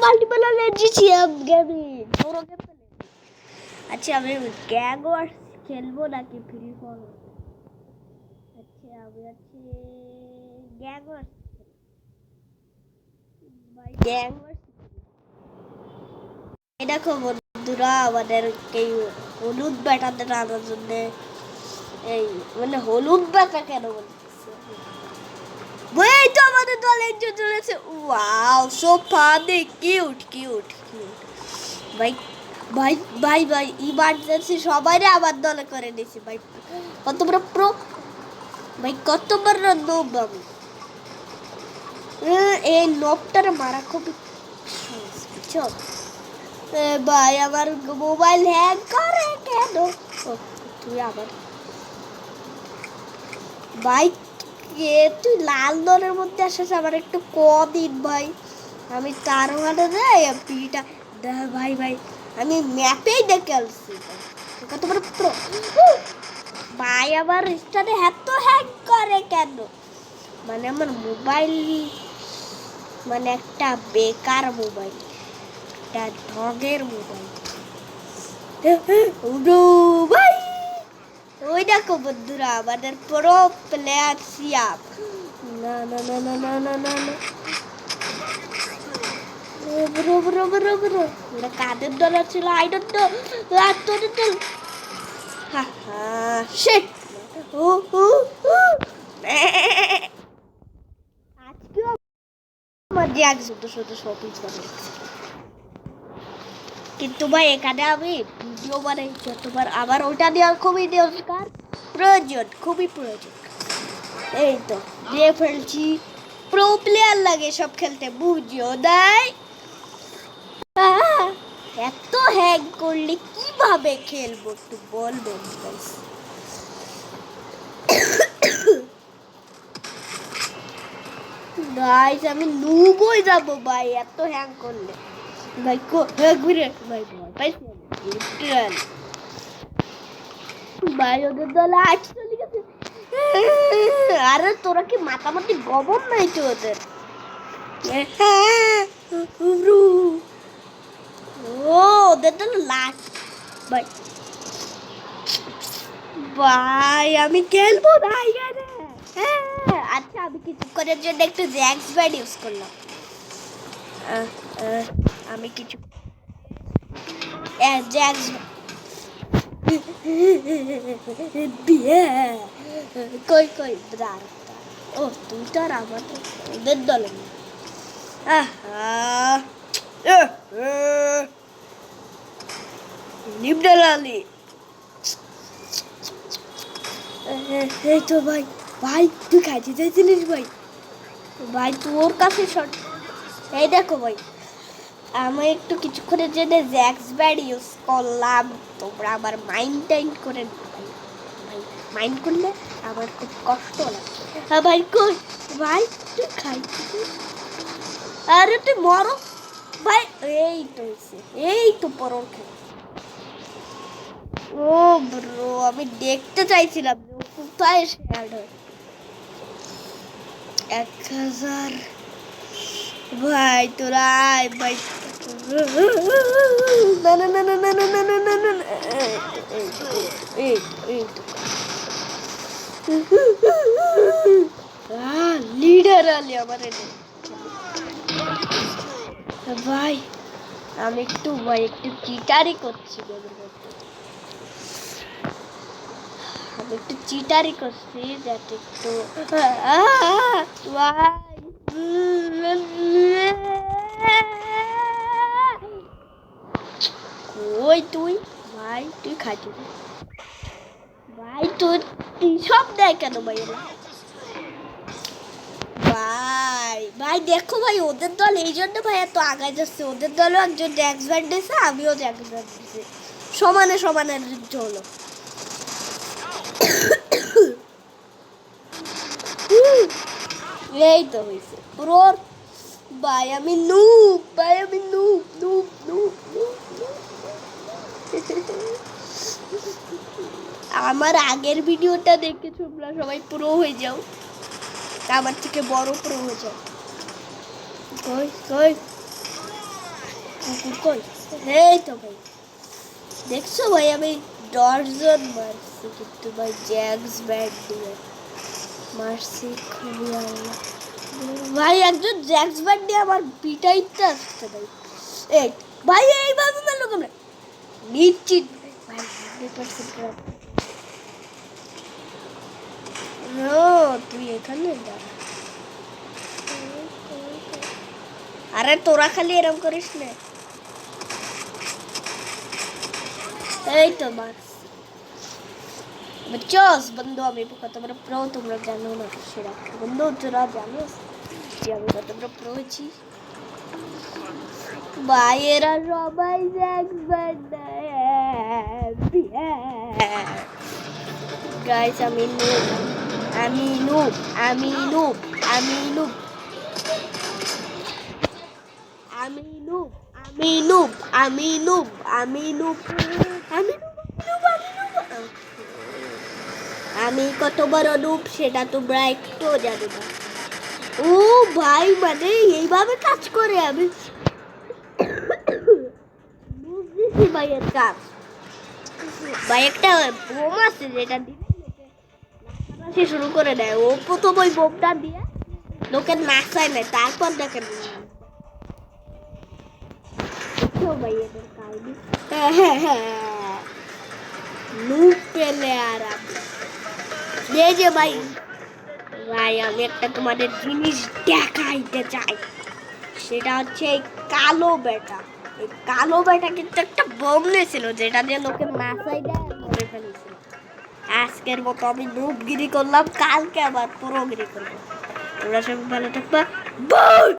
Multiplayer লেজিছিলাম গেমে বড় game খেলে। আচ্ছা আমি গ্যাং ওয়ার্স খেলবো নাকি ফ্রি ফায়ার? আচ্ছা আমি আছি গ্যাং ওয়ার্স ভাই গ্যাং ওয়ার্স। এই দেখো বন্ধুরা আমাদের এই হলুদ ব্যাটাদের আনার জন্য এই মানে হলুদ ব্যাটা কেন বলতেছে ভাই তো আমাদের দলে একজন চলেছে। Wow so funny cute cute cute ভাই ভাই ভাই ভাই ইমার্জেন্সি সবাই আমার দলে করে নিয়েছি ভাই। কত বড় প্রো ভাই, কত বড় নোব আমি। এই নোবটার মারা খুবই বুঝছো ভাই। আমার মোবাইল হ্যাং করে কেন? তুই আবার ভাই তুই লাল দলের মধ্যে আসিস আমার একটু কদিন ভাই। আমি তার মানে পিটা ভাই ভাই আমি ম্যাপেই দেখে আসছি কত বড় প্রো ভাই। আমার স্টারে এত হ্যাং করে কেন? মানে আমার মোবাইল মানে একটা বেকার মোবাইল, একটা ঢগের মোবাইল ভাই। ওই দেখো বন্ধুরা আমাদের প্রো প্লেয়ার সিয়াম। না না না না না না না না ব্রো ব্রো ব্রো ব্রো ওরা কাদের দল ছিল আই ডোন্ট নো। তোদের দল হা হা শিট। ও ও আজকেও আমার জ্যাক শুধু শুধু শপিং করে কিন্তু ভাই এখানে আমি ভিডিও বানাই যতবার আমার ওটা দেওয়ার খুবই দরকার প্রয়োজন খুবই প্রয়োজন। এই তো দিয়ে ফেলছি। প্রো প্লেয়ার লাগে সব খেলতে বুঝিও নাই। এত হ্যাং করলে কিভাবে খেলবো একটু বলবেন গাইস? আমি নুবই যাবো ভাই এত হ্যাং করলে ভাই। ঘুরে ভাই পাইছি ভাই ওদের দলে আজ চলে গেছে। আরে তোরা কি মাতামাতি গবর নাই তো ওদের? ও ওদের দলে লাস্ট ভাই। ভাই আমি খেলবো না এখানে। আচ্ছা আমি কিছুক্ষণের জন্য একটু জ্যাক্স ব্যাড ইউজ করলাম। আমি কিছু জ্যাক্স কই কই ব্রার। ও তুই তো আর আমার ওদের দলে নিবডাল আলী। এই তো ভাই ভাই তুই খাইতে চাইছিলিস ভাই? ভাই তোর কাছে শট। এই দেখো ভাই আমি একটু কিছুক্ষণের জন্য জ্যাক্স ব্যাড ইউজ করলাম। তোমরা আবার মাইন্ড টাইন্ড করে ভাই মাইন্ড করলে আমার খুব কষ্ট লাগে। হ্যাঁ ভাই কই ভাই তুই খাইছিস? আরে তুই মরো ভাই। এই তো এই তো পরর খেয়ে। ও ব্রো আমি দেখতে চাইছিলাম কোথায় শেয়ার হয় 1000 ভাই তোরা ভাই। না না না না না না না না না না লিডার আলি আমার ভাই। আমি একটু ভাই একটু চিটারি করছি আমি একটু চিটারি করছি যাতে একটু ওই তুই ভাই তুই খাইছিস ভাই তুই সব দেয় কেন ভাই এলা ভাই ভাই দেখো ভাই ওদের দল এই জন্য ভাই এত আগায় যাচ্ছে। ওদের দলও একজন জ্যাক্স ব্যান্ড দিয়েছে আমিও জ্যাক্স ব্যান্ড দিয়েছি সমানে সমানে হলো। এই তো হয়েছে পুরো ভাই আমি নুব ভাই আমি নুব নুব নুব আমার আগের ভিডিওটা দেখে তোমরা সবাই প্রো হয়ে যাও, আমার থেকে বড় প্রো হয়ে যাও। কই কই কুকুর কই? এই তো ভাই, দেখছো ভাই আমি 10 জন মারছি, কিন্তু ভাই জ্যাক্স ব্যাট দিয়ে মারছি খুবই আল্লাহ। ভাই একজন জ্যাক্স ব্যাট দিয়ে আমার পিটাইতে আসছে ভাই। এই ভাই এইভাবে মারলো কেমন? নিশ্চিত ভাই 100% তুই এখানে দাঁড়া। আরে তোরা খালি এরকম করিস না। এই তো মার बच्चों बंदो আমি কত বড় প্রো তোমরা জানো না, সেরা বন্ধু তোরা জানো যে আমি কত বড় প্রো আছি। ভাইয়েরা সবাই দেখবেন গাইস, আমি নুব আমি নুব আমি নুব আমি নুব আমি নুব আমি নুব আমি নুব আমি নুব আমি নুব আমি কত বড় নুব সেটা তোমরা একটু জানো না। ও ভাই মানে এইভাবে কাজ করে, আমি বুঝতেছি ভাইয়ের কাজ। ভাই একটা বোম আছে যেটা দিলে নাচানাচি শুরু করে দেয়। ও প্রথম ওই বোমটা দিয়ে লোকের নাচায় নেয়, তারপর দেখেন ভাই এদের কাহিনী। নুব পেলে আর এই যে ভাই, ভাই আমি একটা তোমাদের জিনিস দেখাইতে চাই, সেটা হচ্ছে এই কালো বেটা। এই কালো বেটা কিন্তু একটা বোম নিয়েছিল যেটা দিয়ে লোকের নাচাই দেয় মরে ফেলেছিল। আজকের মতো আমি নুবগিরি করলাম, কালকে আবার পুরোগিরি করবো। তোমরা সব ভালো থাকবা।